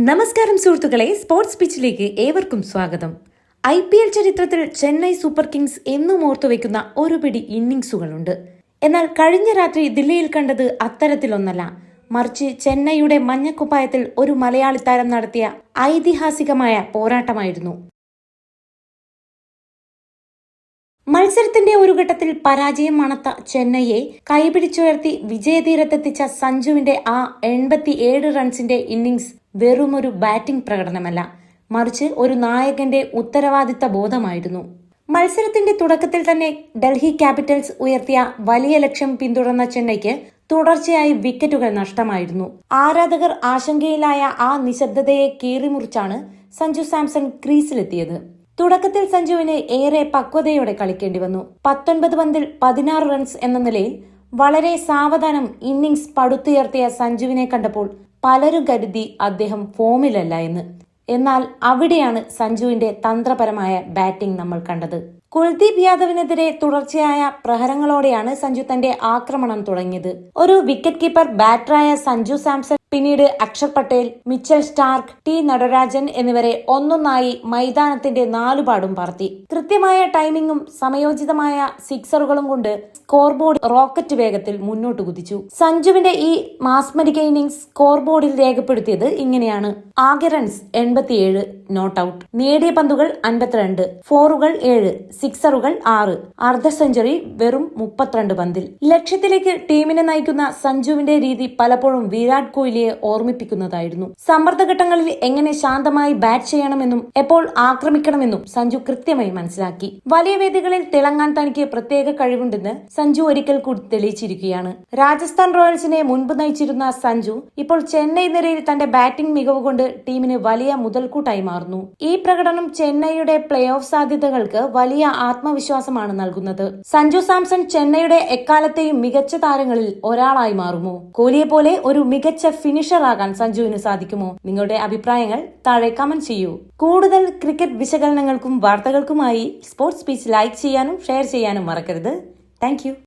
നമസ്കാരം സുഹൃത്തുക്കളെ, സ്പോർട്സ് പിച്ചിലേക്ക് ഏവർക്കും സ്വാഗതം. IPL ചരിത്രത്തിൽ ചെന്നൈ സൂപ്പർ കിങ്സ് എന്നും ഓർത്തുവെക്കുന്ന ഒരു പിടി ഇന്നിംഗ്സുകളുണ്ട്. എന്നാൽ കഴിഞ്ഞ രാത്രി ദില്ലിയിൽ കണ്ടത് അത്തരത്തിലൊന്നല്ല. മറിച്ച് ചെന്നൈയുടെ മഞ്ഞക്കുപ്പായത്തിൽ ഒരു മലയാളി താരം നടത്തിയ ഐതിഹാസികമായ പോരാട്ടമായിരുന്നു. മത്സരത്തിന്റെ ഒരു ഘട്ടത്തിൽ പരാജയം മണത്ത ചെന്നൈയെ കൈപിടിച്ചുയർത്തി വിജയതീരത്തെത്തിച്ച സഞ്ജുവിന്റെ ആ 87 റൺസിന്റെ ഇന്നിംഗ്സ് വെറുമൊരു ബാറ്റിംഗ് പ്രകടനമല്ല, മറിച്ച് ഒരു നായകന്റെ ഉത്തരവാദിത്ത ബോധമായിരുന്നു. മത്സരത്തിന്റെ തുടക്കത്തിൽ തന്നെ ഡൽഹി ക്യാപിറ്റൽസ് ഉയർത്തിയ വലിയ ലക്ഷ്യം പിന്തുടർന്ന ചെന്നൈക്ക് തുടർച്ചയായി വിക്കറ്റുകൾ നഷ്ടമായിരുന്നു. ആരാധകർ ആശങ്കയിലായ ആ നിശബ്ദതയെ കീറിമുറിച്ചാണ് സഞ്ജു സാംസൺ ക്രീസിലെത്തിയത്. തുടക്കത്തിൽ സഞ്ജുവിന് ഏറെ പക്വതയോടെ കളിക്കേണ്ടി വന്നു. 19 പന്തിൽ 16 റൺസ് എന്ന നിലയിൽ വളരെ സാവധാനം ഇന്നിംഗ്സ് പടുത്തുയർത്തിയ സഞ്ജുവിനെ കണ്ടപ്പോൾ പലരും കരുതി അദ്ദേഹം ഫോമിലല്ല എന്ന്. എന്നാൽ അവിടെയാണ് സഞ്ജുവിന്റെ തന്ത്രപരമായ ബാറ്റിംഗ് നമ്മൾ കണ്ടത്. കുൽദീപ് യാദവിനെതിരെ തുടർച്ചയായ പ്രഹരങ്ങളോടെയാണ് സഞ്ജു തന്റെ ആക്രമണം തുടങ്ങിയത്. ഒരു വിക്കറ്റ് കീപ്പർ ബാറ്ററായ സഞ്ജു സാംസൺ പിന്നീട് Akshar Patel, Mitchell Starc, T Natarajan എന്നിവരെ ഒന്നൊന്നായി മൈതാനത്തിന്റെ നാലുപാടും പറത്തി. കൃത്യമായ ടൈമിംഗും സമയോചിതമായ സിക്സറുകളും കൊണ്ട് സ്കോർ ബോർഡ് റോക്കറ്റ് വേഗത്തിൽ മുന്നോട്ട് കുതിച്ചു. സഞ്ജുവിന്റെ ഈ മാസ്മരിക ഇന്നിംഗ്സ് സ്കോർ ബോർഡിൽ രേഖപ്പെടുത്തിയത് ഇങ്ങനെയാണ്: ആകെ റൺസ് 87, നോട്ട് ഔട്ട്. നേടിയ പന്തുകൾ 52, ഫോറുകൾ 7, സിക്സറുകൾ 6, അർദ്ധ സെഞ്ചുറി വെറും 32 പന്തിൽ. ലക്ഷ്യത്തിലേക്ക് ടീമിനെ നയിക്കുന്ന സഞ്ജുവിന്റെ രീതി പലപ്പോഴും വിരാട് കോഹ്ലിയെ ഓർമ്മിപ്പിക്കുന്നതായിരുന്നു. സമ്മർദ്ദഘട്ടങ്ങളിൽ എങ്ങനെ ശാന്തമായി ബാറ്റ് ചെയ്യണമെന്നും എപ്പോൾ ആക്രമിക്കണമെന്നും സഞ്ജു കൃത്യമായി മനസ്സിലാക്കി. വലിയ വേദികളിൽ തിളങ്ങാൻ തനിക്ക് പ്രത്യേക കഴിവുണ്ടെന്ന് സഞ്ജു ഒരിക്കൽ കൂടി തെളിയിച്ചിരിക്കുകയാണ്. രാജസ്ഥാൻ റോയൽസിനെ മുൻപ് നയിച്ചിരുന്ന സഞ്ജു ഇപ്പോൾ ചെന്നൈ നിരയിൽ തന്റെ ബാറ്റിംഗ് മികവ് കൊണ്ട് ടീമിന് വലിയ മുതൽക്കൂട്ടായി മാറുന്നു. ഈ പ്രകടനം ചെന്നൈയുടെ പ്ലേ ഓഫ് സാധ്യതകൾക്ക് വലിയ ആത്മവിശ്വാസമാണ് നൽകുന്നത്. സഞ്ജു സാംസൺ ചെന്നൈയുടെ എക്കാലത്തെയും മികച്ച താരങ്ങളിൽ ഒരാളായി മാറുമോ? കോഹ്ലിയെ പോലെ ഒരു മികച്ച ഫിനിഷർ ആകാൻ സഞ്ജുവിന് സാധിക്കുമോ? നിങ്ങളുടെ അഭിപ്രായങ്ങൾ താഴെ കമന്റ് ചെയ്യൂ. കൂടുതൽ ക്രിക്കറ്റ് വിശകലനങ്ങൾക്കും വാർത്തകൾക്കുമായി സ്പോർട്സ് സ്പീച്ച് ലൈക്ക് ചെയ്യാനും ഷെയർ ചെയ്യാനും മറക്കരുത്. താങ്ക്